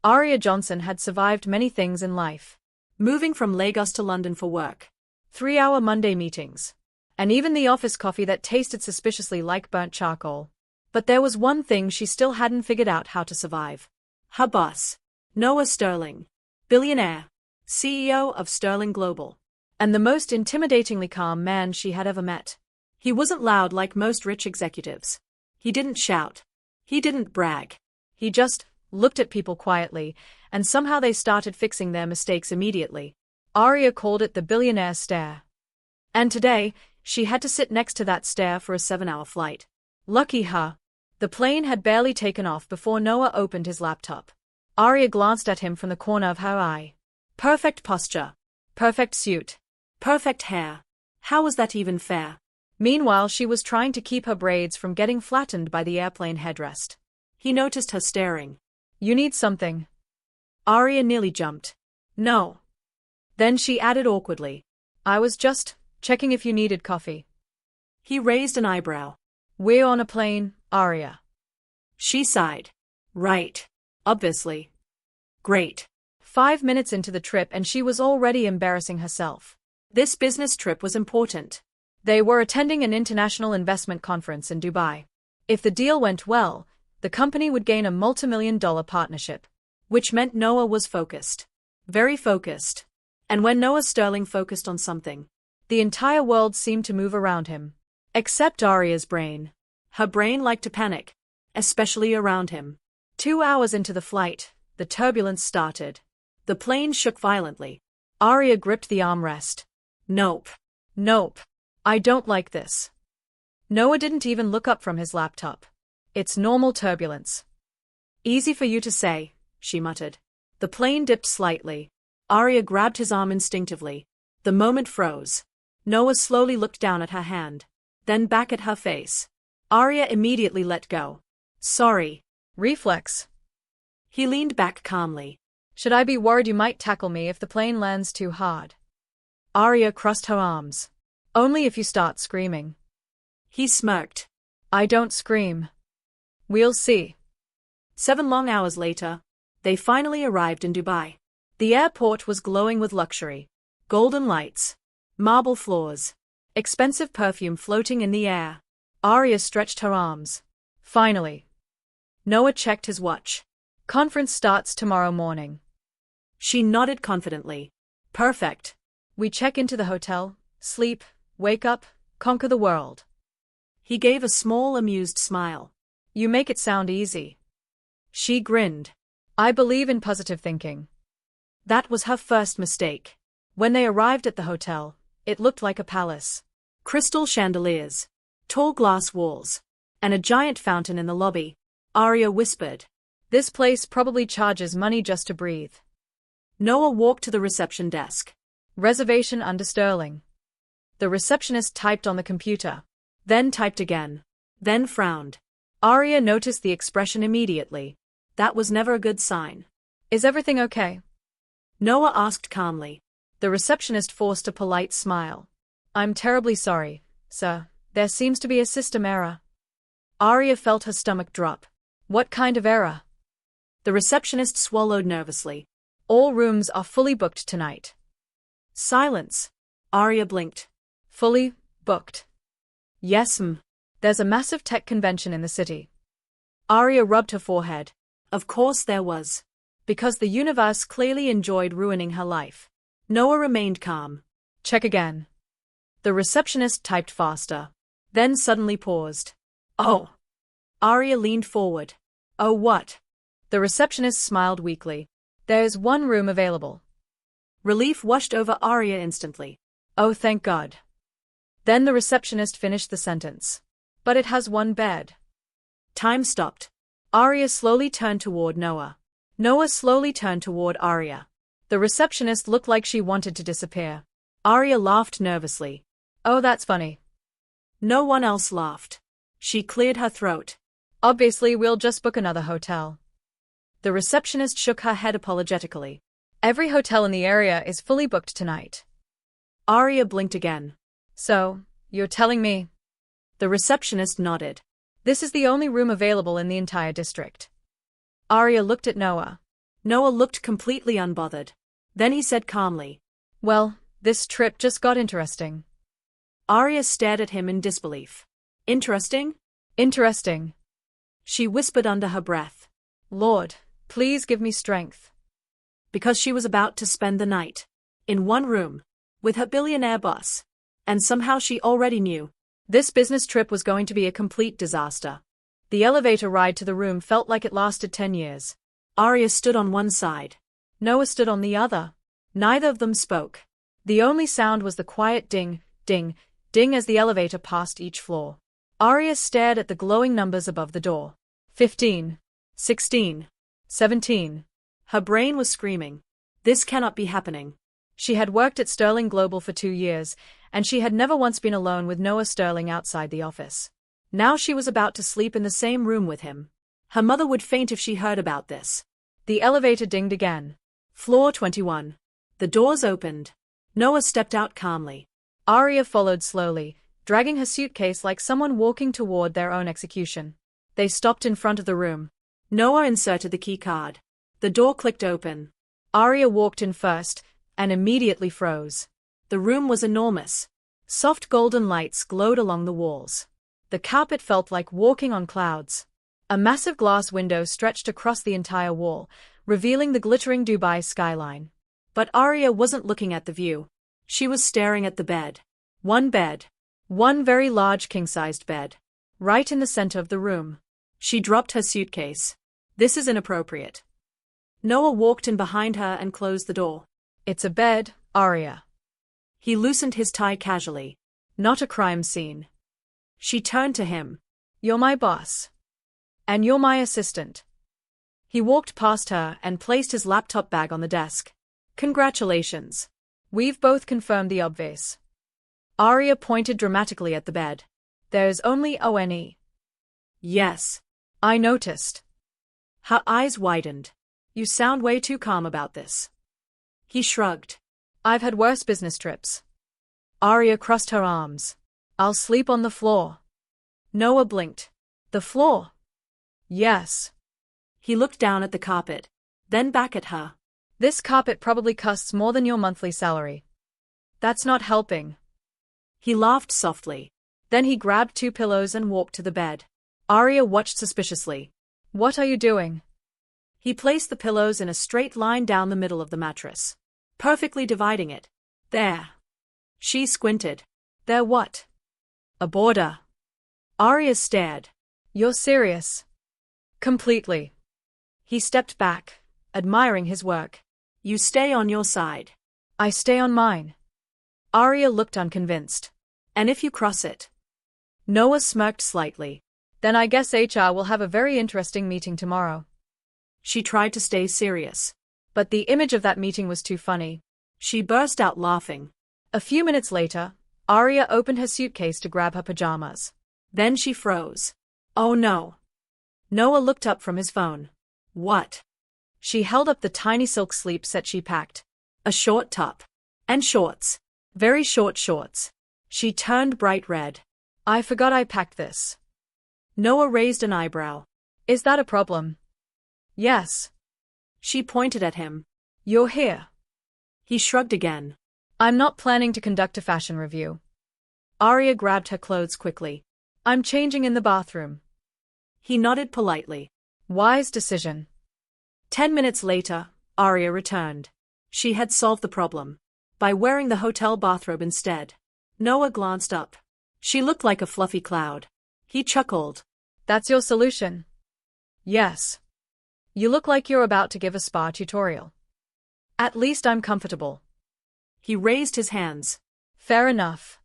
Aria Johnson had survived many things in life. Moving from Lagos to London for work. 3-hour Monday meetings. And even the office coffee that tasted suspiciously like burnt charcoal. But there was one thing she still hadn't figured out how to survive. Her boss. Noah Sterling. Billionaire. CEO of Sterling Global. And the most intimidatingly calm man she had ever met. He wasn't loud like most rich executives. He didn't shout. He didn't brag. He just looked at people quietly, and somehow they started fixing their mistakes immediately. Aria called it the billionaire stare. And today, she had to sit next to that stare for a 7-hour flight. Lucky her. The plane had barely taken off before Noah opened his laptop. Aria glanced at him from the corner of her eye. Perfect posture. Perfect suit. Perfect hair. How was that even fair? Meanwhile, she was trying to keep her braids from getting flattened by the airplane headrest. He noticed her staring. You need something. Aria nearly jumped. No. Then she added awkwardly. I was just checking if you needed coffee. He raised an eyebrow. We're on a plane, Aria. She sighed. Right. Obviously. Great. 5 minutes into the trip and she was already embarrassing herself. This business trip was important. They were attending an international investment conference in Dubai. If the deal went well, the company would gain a multi-million-dollar partnership. Which meant Noah was focused. Very focused. And when Noah Sterling focused on something, the entire world seemed to move around him. Except Aria's brain. Her brain liked to panic. Especially around him. 2 hours into the flight, the turbulence started. The plane shook violently. Aria gripped the armrest. Nope. Nope. I don't like this. Noah didn't even look up from his laptop. It's normal turbulence. Easy for you to say, she muttered. The plane dipped slightly. Aria grabbed his arm instinctively. The moment froze. Noah slowly looked down at her hand. Then back at her face. Aria immediately let go. Sorry. Reflex. He leaned back calmly. Should I be worried you might tackle me if the plane lands too hard? Aria crossed her arms. Only if you start screaming. He smirked. I don't scream. We'll see. 7 long hours later, they finally arrived in Dubai. The airport was glowing with luxury. Golden lights. Marble floors. Expensive perfume floating in the air. Aria stretched her arms. Finally. Noah checked his watch. Conference starts tomorrow morning. She nodded confidently. Perfect. We check into the hotel, sleep, wake up, conquer the world. He gave a small amused smile. You make it sound easy. She grinned. I believe in positive thinking. That was her first mistake. When they arrived at the hotel, it looked like a palace. Crystal chandeliers. Tall glass walls. And a giant fountain in the lobby. Aria whispered. This place probably charges money just to breathe. Noah walked to the reception desk. Reservation under Sterling. The receptionist typed on the computer. Then typed again. Then frowned. Aria noticed the expression immediately. That was never a good sign. Is everything okay? Noah asked calmly. The receptionist forced a polite smile. I'm terribly sorry, sir. There seems to be a system error. Aria felt her stomach drop. What kind of error? The receptionist swallowed nervously. All rooms are fully booked tonight. Silence. Aria blinked. Fully booked. Yes, There's a massive tech convention in the city. Aria rubbed her forehead. Of course there was. Because the universe clearly enjoyed ruining her life. Noah remained calm. Check again. The receptionist typed faster. Then suddenly paused. Oh. Aria leaned forward. Oh what? The receptionist smiled weakly. There's one room available. Relief washed over Aria instantly. Oh thank God. Then the receptionist finished the sentence. But it has one bed. Time stopped. Aria slowly turned toward Noah. Noah slowly turned toward Aria. The receptionist looked like she wanted to disappear. Aria laughed nervously. Oh that's funny. No one else laughed. She cleared her throat. Obviously we'll just book another hotel. The receptionist shook her head apologetically. Every hotel in the area is fully booked tonight. Aria blinked again. So, you're telling me? The receptionist nodded. This is the only room available in the entire district. Aria looked at Noah. Noah looked completely unbothered. Then he said calmly, "Well, this trip just got interesting." Aria stared at him in disbelief. "Interesting?" "Interesting," she whispered under her breath. "Lord, please give me strength." Because she was about to spend the night in one room with her billionaire boss. And somehow she already knew this business trip was going to be a complete disaster. The elevator ride to the room felt like it lasted 10 years. Aria stood on one side. Noah stood on the other. Neither of them spoke. The only sound was the quiet ding, ding, ding as the elevator passed each floor. Aria stared at the glowing numbers above the door. 15, 16, 17. Her brain was screaming. This cannot be happening. She had worked at Sterling Global for 2 years, and she had never once been alone with Noah Sterling outside the office. Now she was about to sleep in the same room with him. Her mother would faint if she heard about this. The elevator dinged again. Floor 21. The doors opened. Noah stepped out calmly. Aria followed slowly, dragging her suitcase like someone walking toward their own execution. They stopped in front of the room. Noah inserted the key card. The door clicked open. Aria walked in first, and immediately froze. The room was enormous. Soft golden lights glowed along the walls. The carpet felt like walking on clouds. A massive glass window stretched across the entire wall, revealing the glittering Dubai skyline. But Aria wasn't looking at the view. She was staring at the bed. One bed. One very large king-sized bed. Right in the center of the room. She dropped her suitcase. "This is inappropriate." Noah walked in behind her and closed the door. "It's a bed, Aria." He loosened his tie casually. "Not a crime scene." She turned to him. "You're my boss. And you're my assistant." He walked past her and placed his laptop bag on the desk. "Congratulations. We've both confirmed the obvious." Aria pointed dramatically at the bed. "There's only one. "Yes. I noticed." Her eyes widened. "You sound way too calm about this." He shrugged. "I've had worse business trips." Aria crossed her arms. "I'll sleep on the floor." Noah blinked. "The floor?" "Yes." He looked down at the carpet, then back at her. "This carpet probably costs more than your monthly salary." "That's not helping." He laughed softly. Then he grabbed 2 pillows and walked to the bed. Aria watched suspiciously. "What are you doing?" He placed the pillows in a straight line down the middle of the mattress, perfectly dividing it. "There." She squinted. "There what?" "A border." Aria stared. "You're serious?" "Completely." He stepped back, admiring his work. "You stay on your side." "I stay on mine." Aria looked unconvinced. "And if you cross it?" Noah smirked slightly. "Then I guess HR will have a very interesting meeting tomorrow." She tried to stay serious. But the image of that meeting was too funny. She burst out laughing. A few minutes later, Aria opened her suitcase to grab her pajamas. Then she froze. "Oh no." Noah looked up from his phone. "What?" She held up the tiny silk sleep set she packed. "A short top. And shorts. Very short shorts." She turned bright red. "I forgot I packed this." Noah raised an eyebrow. "Is that a problem?" "Yes." She pointed at him. "You're here." He shrugged again. "I'm not planning to conduct a fashion review." Aria grabbed her clothes quickly. "I'm changing in the bathroom." He nodded politely. "Wise decision." 10 minutes later, Aria returned. She had solved the problem by wearing the hotel bathrobe instead. Noah glanced up. She looked like a fluffy cloud. He chuckled. "That's your solution?" "Yes." "You look like you're about to give a spa tutorial." "At least I'm comfortable." He raised his hands. "Fair enough."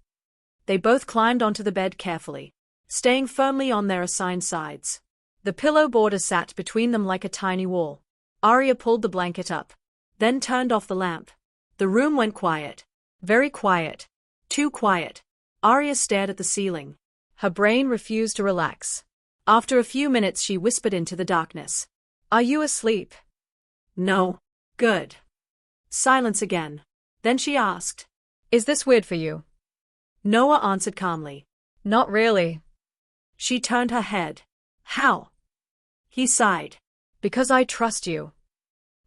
They both climbed onto the bed carefully, staying firmly on their assigned sides. The pillow border sat between them like a tiny wall. Aria pulled the blanket up, then turned off the lamp. The room went quiet. Very quiet. Too quiet. Aria stared at the ceiling. Her brain refused to relax. After a few minutes she whispered into the darkness. "Are you asleep?" "No." "Good." Silence again. Then she asked. "Is this weird for you?" Noah answered calmly. "Not really." She turned her head. "How?" He sighed. "Because I trust you."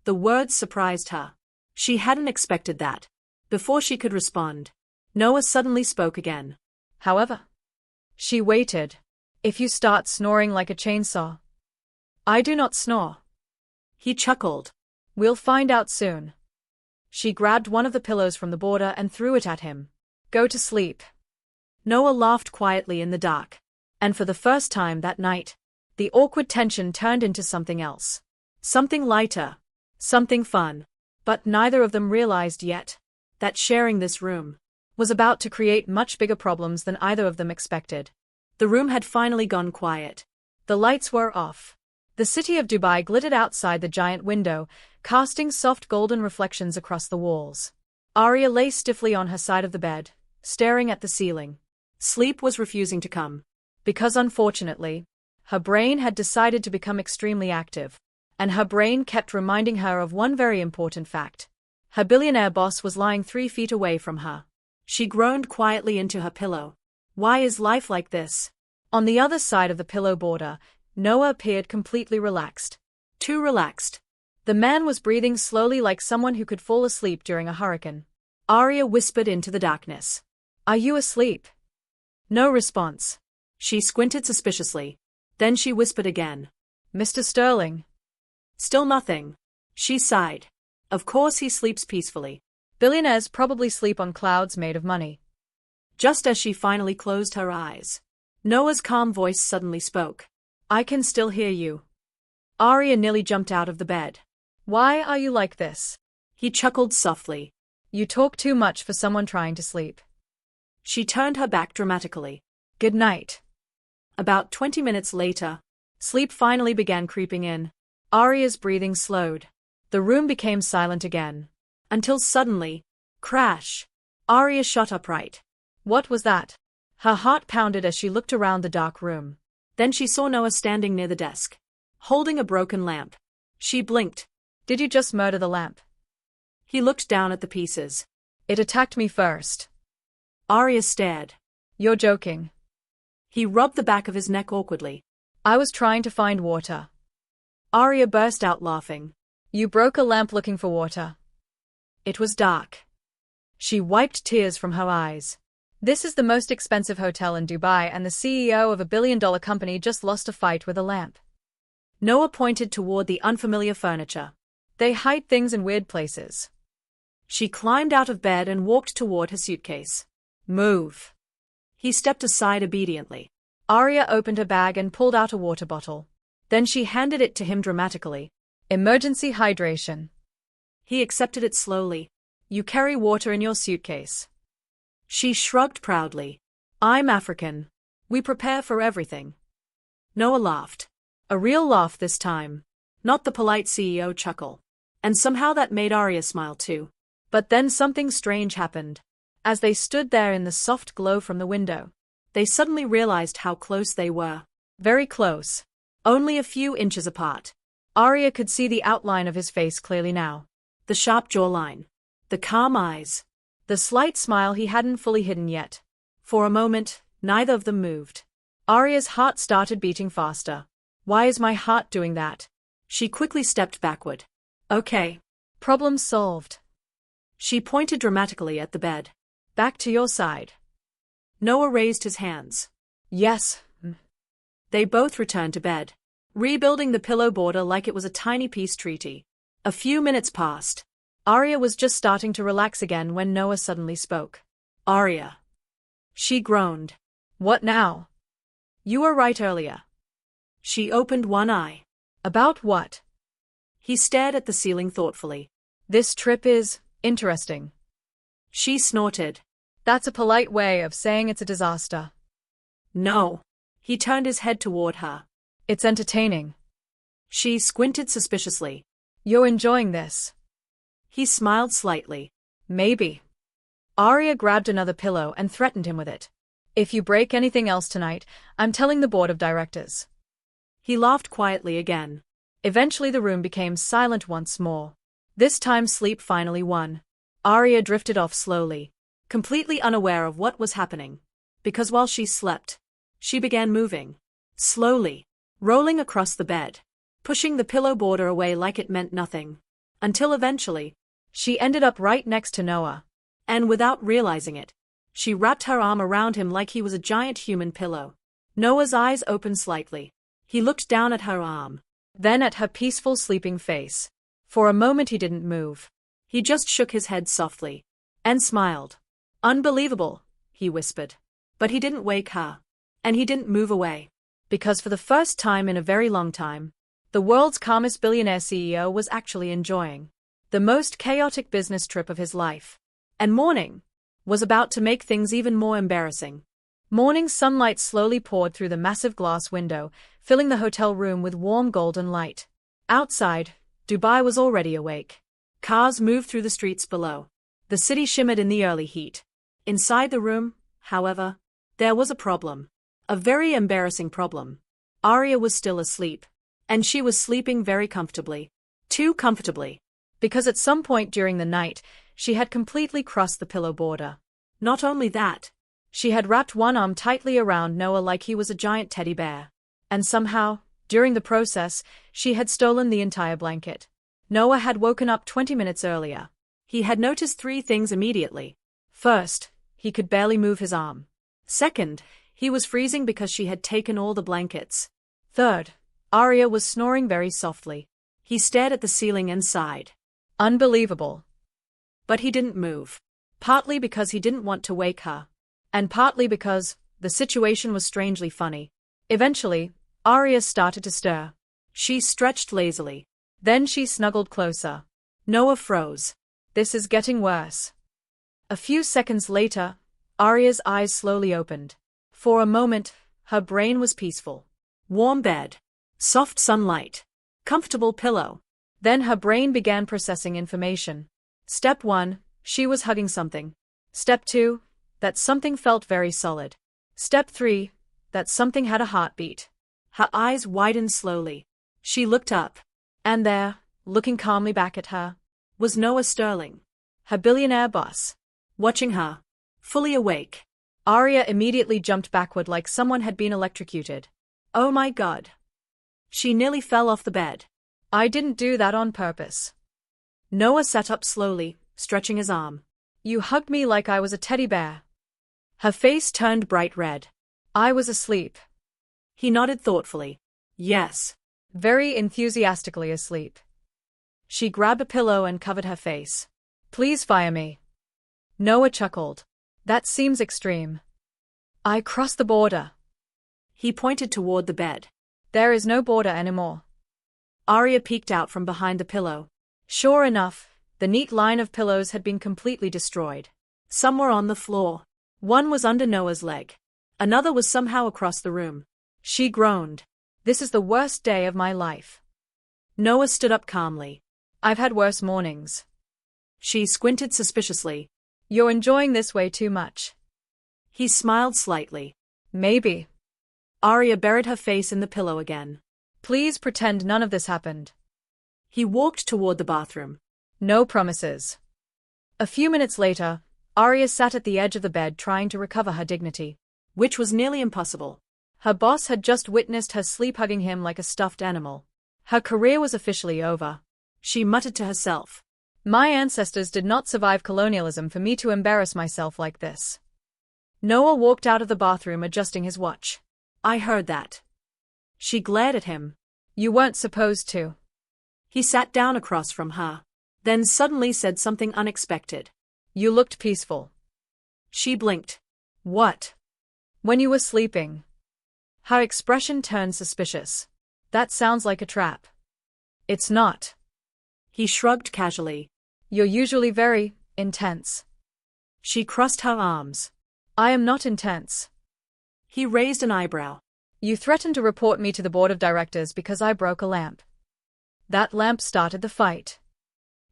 The words surprised her. She hadn't expected that. Before she could respond, Noah suddenly spoke again. However, she waited. If you start snoring like a chainsaw. I do not snore. He chuckled. We'll find out soon. She grabbed one of the pillows from the border and threw it at him. Go to sleep. Noah laughed quietly in the dark. And for the first time that night, the awkward tension turned into something else. Something lighter. Something fun. But neither of them realized yet that sharing this room was about to create much bigger problems than either of them expected. The room had finally gone quiet. The lights were off. The city of Dubai glittered outside the giant window, casting soft golden reflections across the walls. Aria lay stiffly on her side of the bed, staring at the ceiling. Sleep was refusing to come. Because unfortunately, her brain had decided to become extremely active. And her brain kept reminding her of one very important fact. Her billionaire boss was lying 3 feet away from her. She groaned quietly into her pillow. Why is life like this? On the other side of the pillow border, Noah appeared completely relaxed. Too relaxed. The man was breathing slowly like someone who could fall asleep during a hurricane. Aria whispered into the darkness. Are you asleep? No response. She squinted suspiciously. Then she whispered again. Mr. Sterling. Still nothing. She sighed. Of course he sleeps peacefully. Billionaires probably sleep on clouds made of money. Just as she finally closed her eyes, Noah's calm voice suddenly spoke. I can still hear you. Aria nearly jumped out of the bed. Why are you like this? He chuckled softly. You talk too much for someone trying to sleep. She turned her back dramatically. Good night. About 20 minutes later, sleep finally began creeping in. Aria's breathing slowed. The room became silent again. Until suddenly, crash! Aria shot upright. What was that? Her heart pounded as she looked around the dark room. Then she saw Noah standing near the desk, holding a broken lamp. She blinked. Did you just murder the lamp? He looked down at the pieces. It attacked me first. Aria stared. You're joking. He rubbed the back of his neck awkwardly. I was trying to find water. Aria burst out laughing. You broke a lamp looking for water. It was dark. She wiped tears from her eyes. This is the most expensive hotel in Dubai and the CEO of a billion-dollar company just lost a fight with a lamp. Noah pointed toward the unfamiliar furniture. They hide things in weird places. She climbed out of bed and walked toward her suitcase. Move. He stepped aside obediently. Aria opened her bag and pulled out a water bottle. Then she handed it to him dramatically. Emergency hydration. He accepted it slowly. You carry water in your suitcase. She shrugged proudly. I'm African. We prepare for everything. Noah laughed. A real laugh this time. Not the polite CEO chuckle. And somehow that made Aria smile too. But then something strange happened. As they stood there in the soft glow from the window, they suddenly realized how close they were. Very close. Only a few inches apart. Aria could see the outline of his face clearly now. The sharp jawline. The calm eyes. The slight smile he hadn't fully hidden yet. For a moment, neither of them moved. Aria's heart started beating faster. Why is my heart doing that? She quickly stepped backward. Okay. Problem solved. She pointed dramatically at the bed. Back to your side. Noah raised his hands. Yes. They both returned to bed, rebuilding the pillow border like it was a tiny peace treaty. A few minutes passed. Aria was just starting to relax again when Noah suddenly spoke. Aria. She groaned. What now? You were right earlier. She opened one eye. About what? He stared at the ceiling thoughtfully. This trip is interesting. She snorted. That's a polite way of saying it's a disaster. No. He turned his head toward her. It's entertaining. She squinted suspiciously. You're enjoying this. He smiled slightly. Maybe. Aria grabbed another pillow and threatened him with it. If you break anything else tonight, I'm telling the board of directors. He laughed quietly again. Eventually the room became silent once more. This time sleep finally won. Aria drifted off slowly, completely unaware of what was happening. Because while she slept, she began moving. Slowly, rolling across the bed, pushing the pillow border away like it meant nothing. Until eventually, she ended up right next to Noah. And without realizing it, she wrapped her arm around him like he was a giant human pillow. Noah's eyes opened slightly. He looked down at her arm, then at her peaceful sleeping face. For a moment he didn't move. He just shook his head softly. And smiled. Unbelievable, he whispered. But he didn't wake her. And he didn't move away. Because for the first time in a very long time, the world's calmest billionaire CEO was actually enjoying the most chaotic business trip of his life. And morning was about to make things even more embarrassing. Morning sunlight slowly poured through the massive glass window, filling the hotel room with warm golden light. Outside, Dubai was already awake. Cars moved through the streets below. The city shimmered in the early heat. Inside the room, however, there was a problem. A very embarrassing problem. Aria was still asleep. And she was sleeping very comfortably. Too comfortably. Because at some point during the night, she had completely crossed the pillow border. Not only that, she had wrapped one arm tightly around Noah like he was a giant teddy bear. And somehow, during the process, she had stolen the entire blanket. Noah had woken up 20 minutes earlier. He had noticed 3 things immediately. First, he could barely move his arm. Second, he was freezing because she had taken all the blankets. Third, Aria was snoring very softly. He stared at the ceiling and sighed. Unbelievable. But he didn't move. Partly because he didn't want to wake her. And partly because the situation was strangely funny. Eventually, Aria started to stir. She stretched lazily. Then she snuggled closer. Noah froze. This is getting worse. A few seconds later, Aria's eyes slowly opened. For a moment, her brain was peaceful. Warm bed. Soft sunlight. Comfortable pillow. Then her brain began processing information. Step 1, she was hugging something. Step 2, that something felt very solid. Step 3, that something had a heartbeat. Her eyes widened slowly. She looked up. And there, looking calmly back at her, was Noah Sterling, her billionaire boss, watching her, fully awake. Aria immediately jumped backward like someone had been electrocuted. Oh my God. She nearly fell off the bed. I didn't do that on purpose. Noah sat up slowly, stretching his arm. You hugged me like I was a teddy bear. Her face turned bright red. I was asleep. He nodded thoughtfully. Yes. Very enthusiastically asleep. She grabbed a pillow and covered her face. Please fire me. Noah chuckled. That seems extreme. I crossed the border. He pointed toward the bed. There is no border anymore. Aria peeked out from behind the pillow. Sure enough, the neat line of pillows had been completely destroyed. Some were on the floor. One was under Noah's leg. Another was somehow across the room. She groaned. This is the worst day of my life. Noah stood up calmly. I've had worse mornings. She squinted suspiciously. You're enjoying this way too much. He smiled slightly. Maybe. Aria buried her face in the pillow again. Please pretend none of this happened. He walked toward the bathroom. No promises. A few minutes later, Aria sat at the edge of the bed trying to recover her dignity, which was nearly impossible. Her boss had just witnessed her sleep-hugging him like a stuffed animal. Her career was officially over. She muttered to herself. My ancestors did not survive colonialism for me to embarrass myself like this. Noah walked out of the bathroom adjusting his watch. I heard that. She glared at him. You weren't supposed to. He sat down across from her, then suddenly said something unexpected. You looked peaceful. She blinked. What? When you were sleeping. Her expression turned suspicious. That sounds like a trap. It's not. He shrugged casually. You're usually very intense. She crossed her arms. I am not intense. He raised an eyebrow. You threatened to report me to the board of directors because I broke a lamp. That lamp started the fight.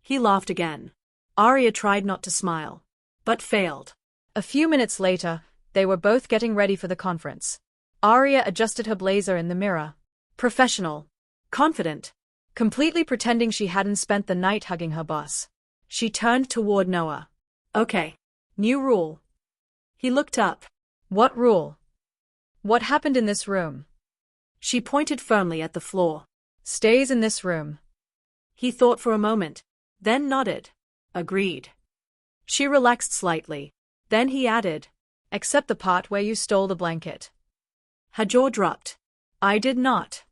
He laughed again. Aria tried not to smile, but failed. A few minutes later, they were both getting ready for the conference. Aria adjusted her blazer in the mirror. Professional. Confident. Completely pretending she hadn't spent the night hugging her boss. She turned toward Noah. Okay. New rule. He looked up. What rule? What happened in this room? She pointed firmly at the floor. Stays in this room. He thought for a moment. then nodded. Agreed. She relaxed slightly. Then he added, except the part where you stole the blanket. Her jaw dropped. I did not.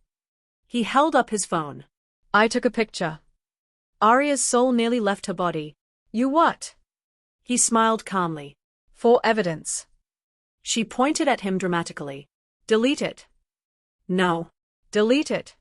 He held up his phone. I took a picture. Aria's soul nearly left her body. You what? He smiled calmly. For evidence. She pointed at him dramatically. Delete it. No. Delete it.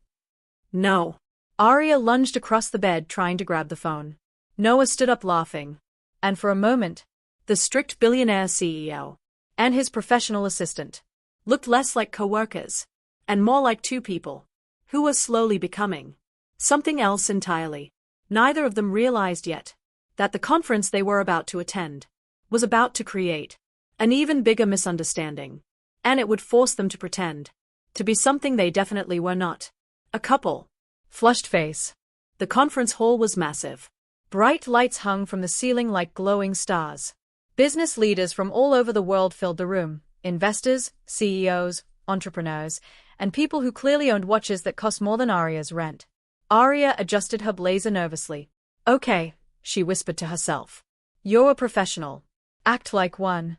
No. Aria lunged across the bed trying to grab the phone. Noah stood up laughing. And for a moment, the strict billionaire CEO and his professional assistant looked less like co-workers and more like two people who were slowly becoming something else entirely. Neither of them realized yet that the conference they were about to attend was about to create an even bigger misunderstanding, and it would force them to pretend to be something they definitely were not. A couple. Flushed face. The conference hall was massive. Bright lights hung from the ceiling like glowing stars. Business leaders from all over the world filled the room. Investors, CEOs, entrepreneurs, and people who clearly owned watches that cost more than Aria's rent. Aria adjusted her blazer nervously. Okay, she whispered to herself. You're a professional. Act like one.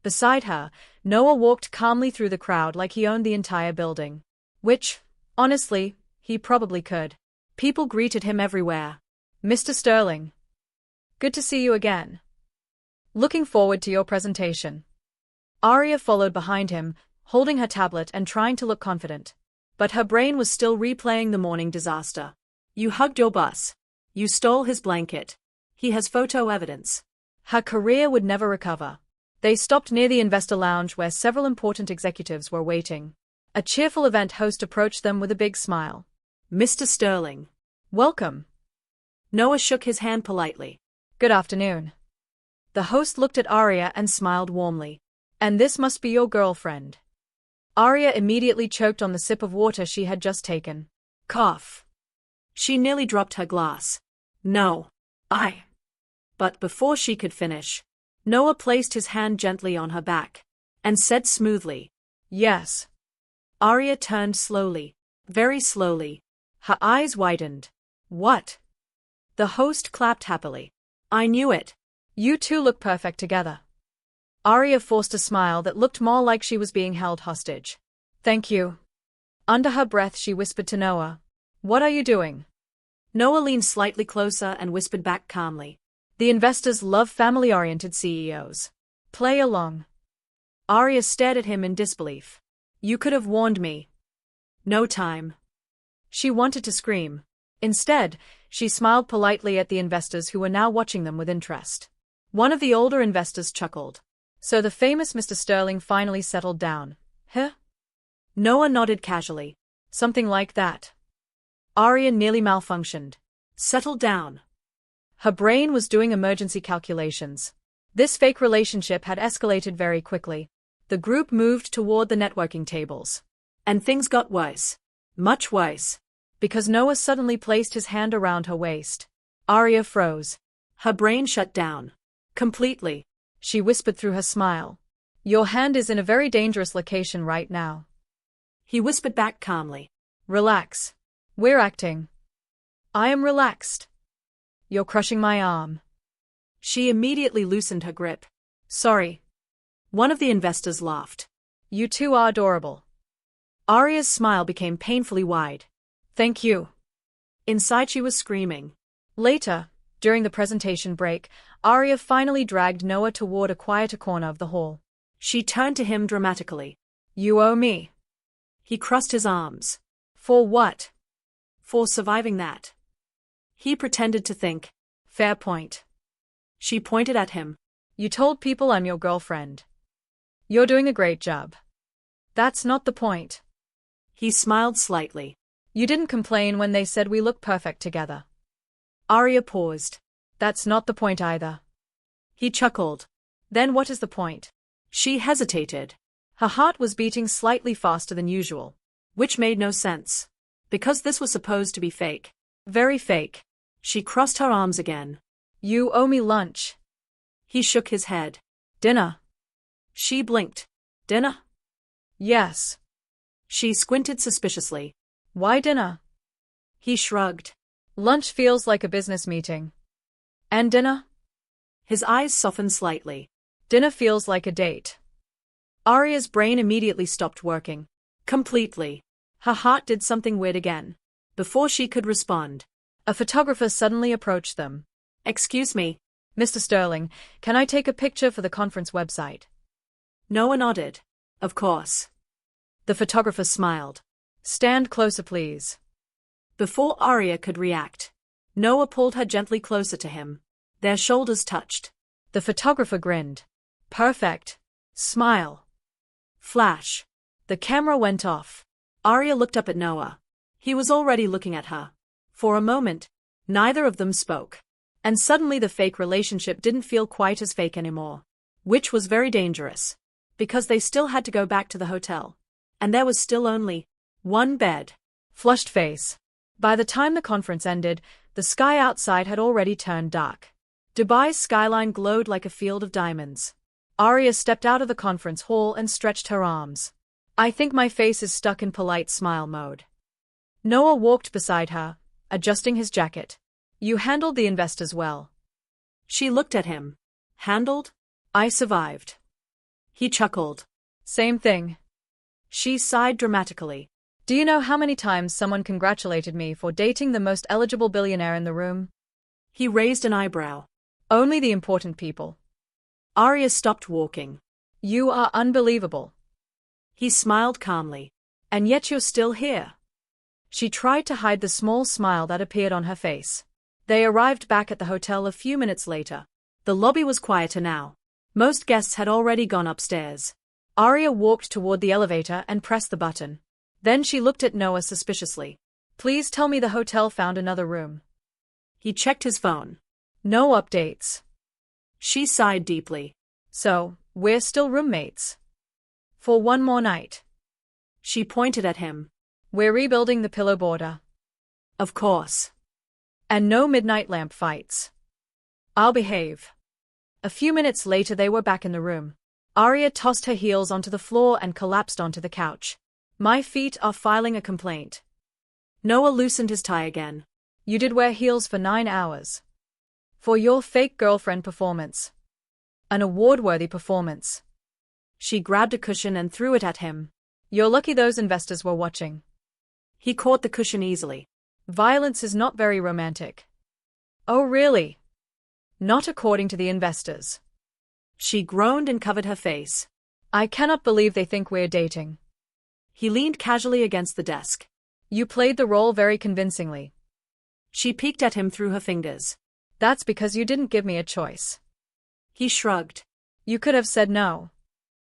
Beside her, Noah walked calmly through the crowd like he owned the entire building. Which, honestly, he probably could. People greeted him everywhere. Mr. Sterling. Good to see you again. Looking forward to your presentation. Aria followed behind him, holding her tablet and trying to look confident. But her brain was still replaying the morning disaster. You hugged your boss. You stole his blanket. He has photo evidence. Her career would never recover. They stopped near the investor lounge where several important executives were waiting. A cheerful event host approached them with a big smile. Mr. Sterling. Welcome. Noah shook his hand politely. Good afternoon. The host looked at Aria and smiled warmly. And this must be your girlfriend. Aria immediately choked on the sip of water she had just taken. Cough. She nearly dropped her glass. No. But before she could finish, Noah placed his hand gently on her back and said smoothly, Yes. Aria turned slowly, very slowly. Her eyes widened. What? The host clapped happily. I knew it. You two look perfect together. Aria forced a smile that looked more like she was being held hostage. Thank you. Under her breath she whispered to Noah. What are you doing? Noah leaned slightly closer and whispered back calmly. The investors love family-oriented CEOs. Play along. Aria stared at him in disbelief. You could have warned me. No time. She wanted to scream. Instead, she smiled politely at the investors who were now watching them with interest. One of the older investors chuckled. So the famous Mr. Sterling finally settled down. Huh? Noah nodded casually. Something like that. Aria nearly malfunctioned. Settled down. Her brain was doing emergency calculations. This fake relationship had escalated very quickly. The group moved toward the networking tables. And things got worse. Much worse. Because Noah suddenly placed his hand around her waist. Aria froze. Her brain shut down. Completely. She whispered through her smile. Your hand is in a very dangerous location right now. He whispered back calmly. Relax. We're acting. I am relaxed. You're crushing my arm. She immediately loosened her grip. Sorry. One of the investors laughed. You two are adorable. Aria's smile became painfully wide. Thank you. Inside she was screaming. Later, during the presentation break, Aria finally dragged Noah toward a quieter corner of the hall. She turned to him dramatically. You owe me. He crossed his arms. For what? For surviving that. He pretended to think. Fair point. She pointed at him. You told people I'm your girlfriend. You're doing a great job. That's not the point. He smiled slightly. You didn't complain when they said we look perfect together. Aria paused. That's not the point either. He chuckled. Then what is the point? She hesitated. Her heart was beating slightly faster than usual, which made no sense. Because this was supposed to be fake. Very fake. She crossed her arms again. You owe me lunch. He shook his head. Dinner. She blinked. Dinner? Yes. She squinted suspiciously. Why dinner? He shrugged. Lunch feels like a business meeting. And dinner? His eyes softened slightly. Dinner feels like a date. Aria's brain immediately stopped working. Completely. Her heart did something weird again. Before she could respond, A photographer suddenly approached them. "Excuse me." Mr. Sterling, can I take a picture for the conference website? Noah nodded. "Of course." The photographer smiled. Stand closer, please. Before Aria could react, Noah pulled her gently closer to him. Their shoulders touched. The photographer grinned. Perfect. Smile. Flash. The camera went off. Aria looked up at Noah. He was already looking at her. For a moment, neither of them spoke. And suddenly the fake relationship didn't feel quite as fake anymore. Which was very dangerous. Because they still had to go back to the hotel. And there was still only one bed. Flushed face. By the time the conference ended, the sky outside had already turned dark. Dubai's skyline glowed like a field of diamonds. Aria stepped out of the conference hall and stretched her arms. I think my face is stuck in polite smile mode. Noah walked beside her, adjusting his jacket. You handled the investors well. She looked at him. Handled? I survived. He chuckled. Same thing. She sighed dramatically. Do you know how many times someone congratulated me for dating the most eligible billionaire in the room? He raised an eyebrow. Only the important people. Aria stopped walking. You are unbelievable. He smiled calmly. And yet you're still here. She tried to hide the small smile that appeared on her face. They arrived back at the hotel a few minutes later. The lobby was quieter now. Most guests had already gone upstairs. Aria walked toward the elevator and pressed the button. Then she looked at Noah suspiciously. Please tell me the hotel found another room. He checked his phone. No updates. She sighed deeply. So, we're still roommates. For one more night. She pointed at him. We're rebuilding the pillow border. Of course. And no midnight lamp fights. I'll behave. A few minutes later they were back in the room. Aria tossed her heels onto the floor and collapsed onto the couch. My feet are filing a complaint. Noah loosened his tie again. You did wear heels for 9 hours. For your fake girlfriend performance. An award-worthy performance. She grabbed a cushion and threw it at him. You're lucky those investors were watching. He caught the cushion easily. Violence is not very romantic. Oh really? Not according to the investors. She groaned and covered her face. I cannot believe they think we're dating. He leaned casually against the desk. You played the role very convincingly. She peeked at him through her fingers. That's because you didn't give me a choice. He shrugged. You could have said no.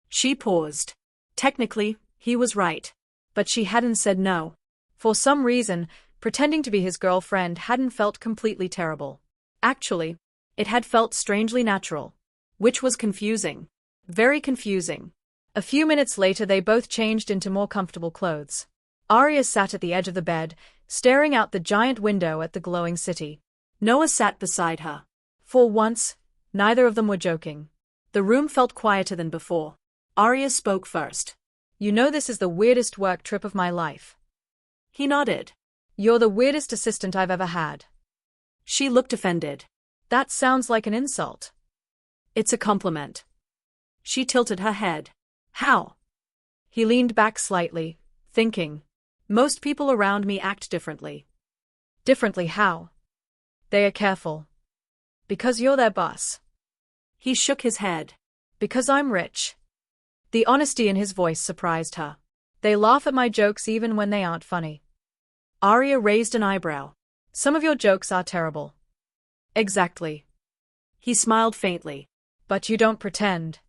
She paused. Technically, he was right. But she hadn't said no. For some reason, pretending to be his girlfriend hadn't felt completely terrible. Actually, it had felt strangely natural. Which was confusing. Very confusing. A few minutes later they both changed into more comfortable clothes. Aria sat at the edge of the bed, staring out the giant window at the glowing city. Noah sat beside her. For once, neither of them were joking. The room felt quieter than before. Aria spoke first. You know this is the weirdest work trip of my life. He nodded. You're the weirdest assistant I've ever had. She looked offended. That sounds like an insult. It's a compliment. She tilted her head. How? He leaned back slightly, thinking. Most people around me act differently. Differently how? They are careful. Because you're their boss. He shook his head. Because I'm rich. The honesty in his voice surprised her. They laugh at my jokes even when they aren't funny. Aria raised an eyebrow. Some of your jokes are terrible. Exactly. He smiled faintly. But you don't pretend.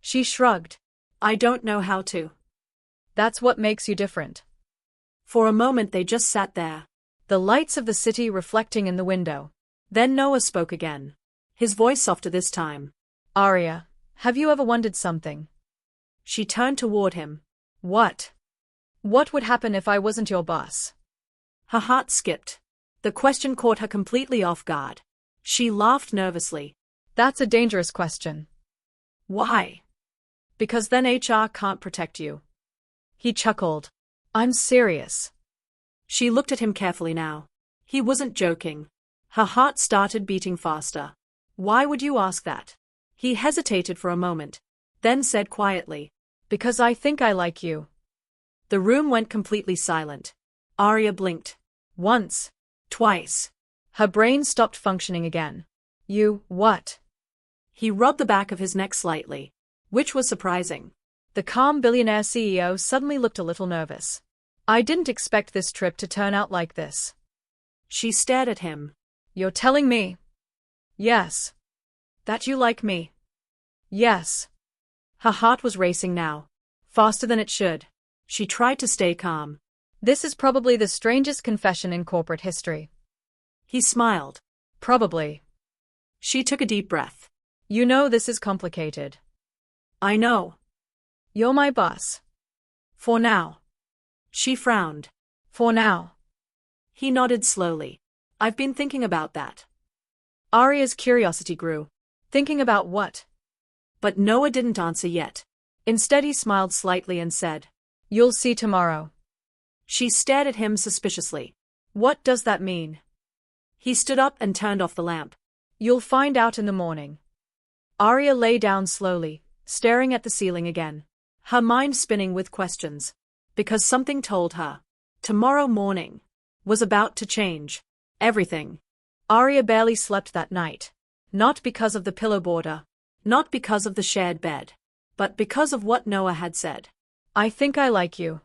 She shrugged. I don't know how to. That's what makes you different. For a moment they just sat there. The lights of the city reflecting in the window. Then Noah spoke again. His voice softer this time. Aria, have you ever wondered something? She turned toward him. What? What would happen if I wasn't your boss? Her heart skipped. The question caught her completely off guard. She laughed nervously. That's a dangerous question. Why? Because then HR can't protect you. He chuckled. I'm serious. She looked at him carefully now. He wasn't joking. Her heart started beating faster. Why would you ask that? He hesitated for a moment, then said quietly, Because I think I like you. The room went completely silent. Aria blinked. Once. Twice. Her brain stopped functioning again. You, what? He rubbed the back of his neck slightly, which was surprising. The calm billionaire CEO suddenly looked a little nervous. I didn't expect this trip to turn out like this. She stared at him. You're telling me? Yes. That you like me? Yes. Her heart was racing now, faster than it should. She tried to stay calm. This is probably the strangest confession in corporate history. He smiled. Probably. She took a deep breath. You know this is complicated. I know. You're my boss. For now. She frowned. For now. He nodded slowly. I've been thinking about that. Aria's curiosity grew. Thinking about what? But Noah didn't answer yet. Instead he smiled slightly and said, You'll see tomorrow. She stared at him suspiciously. What does that mean? He stood up and turned off the lamp. You'll find out in the morning. Aria lay down slowly, staring at the ceiling again. Her mind spinning with questions. Because something told her. Tomorrow morning. Was about to change. Everything. Aria barely slept that night. Not because of the pillow border. Not because of the shared bed. But because of what Noah had said. I think I like you.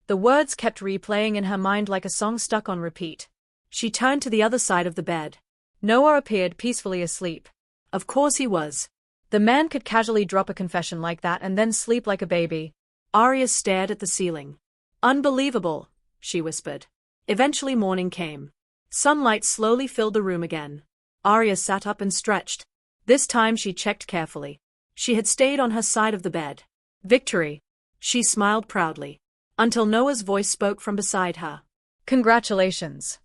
The words kept replaying in her mind like a song stuck on repeat. She turned to the other side of the bed. Noah appeared peacefully asleep. Of course he was. The man could casually drop a confession like that and then sleep like a baby. Aria stared at the ceiling. Unbelievable, she whispered. Eventually morning came. Sunlight slowly filled the room again. Aria sat up and stretched. This time she checked carefully. She had stayed on her side of the bed. Victory. She smiled proudly. Until Noah's voice spoke from beside her. Congratulations.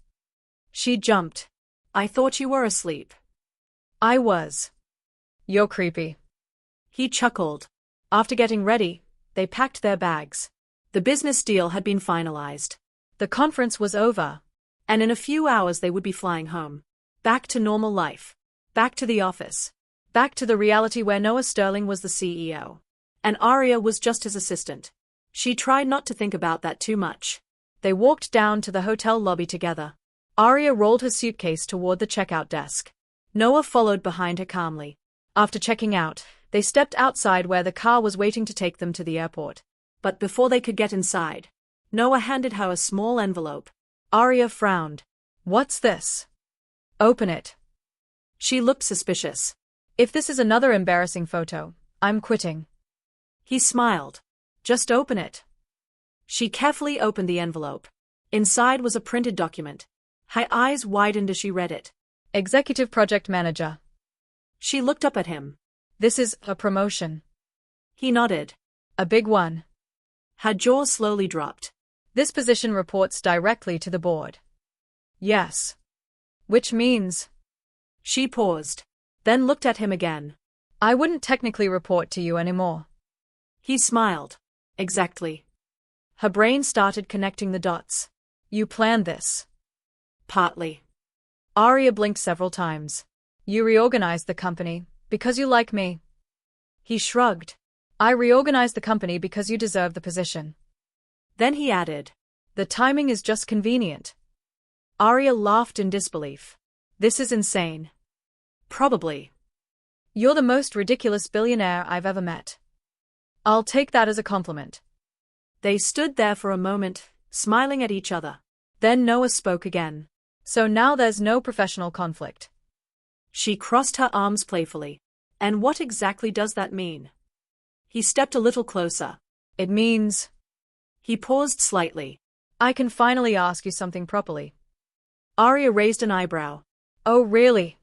She jumped. I thought you were asleep. I was. You're creepy. He chuckled. After getting ready, they packed their bags. The business deal had been finalized. The conference was over. And in a few hours they would be flying home. Back to normal life. Back to the office. Back to the reality where Noah Sterling was the CEO. And Aria was just his assistant. She tried not to think about that too much. They walked down to the hotel lobby together. Aria rolled her suitcase toward the checkout desk. Noah followed behind her calmly. After checking out, they stepped outside where the car was waiting to take them to the airport. But before they could get inside, Noah handed her a small envelope. Aria frowned. What's this? Open it. She looked suspicious. If this is another embarrassing photo, I'm quitting. He smiled. Just open it. She carefully opened the envelope. Inside was a printed document. Her eyes widened as she read it. Executive Project Manager. She looked up at him. This is a promotion. He nodded. A big one. Her jaw slowly dropped. This position reports directly to the board. Yes. Which means? She paused, then looked at him again. I wouldn't technically report to you anymore. He smiled. Exactly. Her brain started connecting the dots. You planned this. Partly. Aria blinked several times. You reorganized the company, because you like me. He shrugged. I reorganized the company because you deserve the position. Then he added. The timing is just convenient. Aria laughed in disbelief. This is insane. Probably. You're the most ridiculous billionaire I've ever met. I'll take that as a compliment. They stood there for a moment, smiling at each other. Then Noah spoke again. So now there's no professional conflict. She crossed her arms playfully. And what exactly does that mean? He stepped a little closer. It means... He paused slightly. I can finally ask you something properly. Aria raised an eyebrow. Oh, really?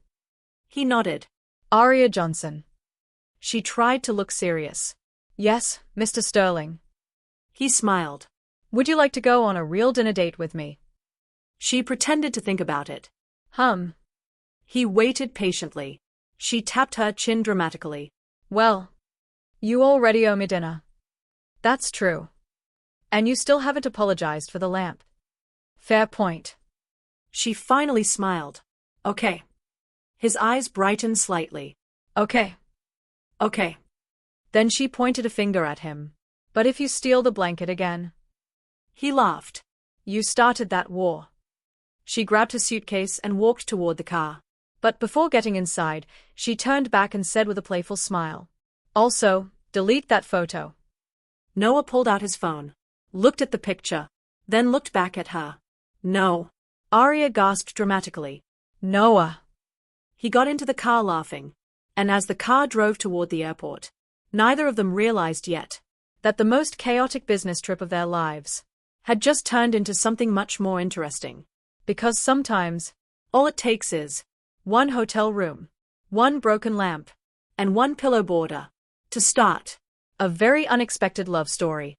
He nodded. Aria Johnson. She tried to look serious. Yes, Mr. Sterling. He smiled. Would you like to go on a real dinner date with me? She pretended to think about it. He waited patiently. She tapped her chin dramatically. Well, you already owe me dinner. That's true. And you still haven't apologized for the lamp. Fair point. She finally smiled. Okay. His eyes brightened slightly. Okay. Okay. Then she pointed a finger at him. But if you steal the blanket again? He laughed. You started that war. She grabbed her suitcase and walked toward the car. But before getting inside, she turned back and said with a playful smile. Also, delete that photo. Noah pulled out his phone, looked at the picture, then looked back at her. No. Aria gasped dramatically. Noah. He got into the car laughing, and as the car drove toward the airport, neither of them realized yet that the most chaotic business trip of their lives had just turned into something much more interesting. Because sometimes, all it takes is one hotel room, one broken lamp, and one pillow border to start a very unexpected love story.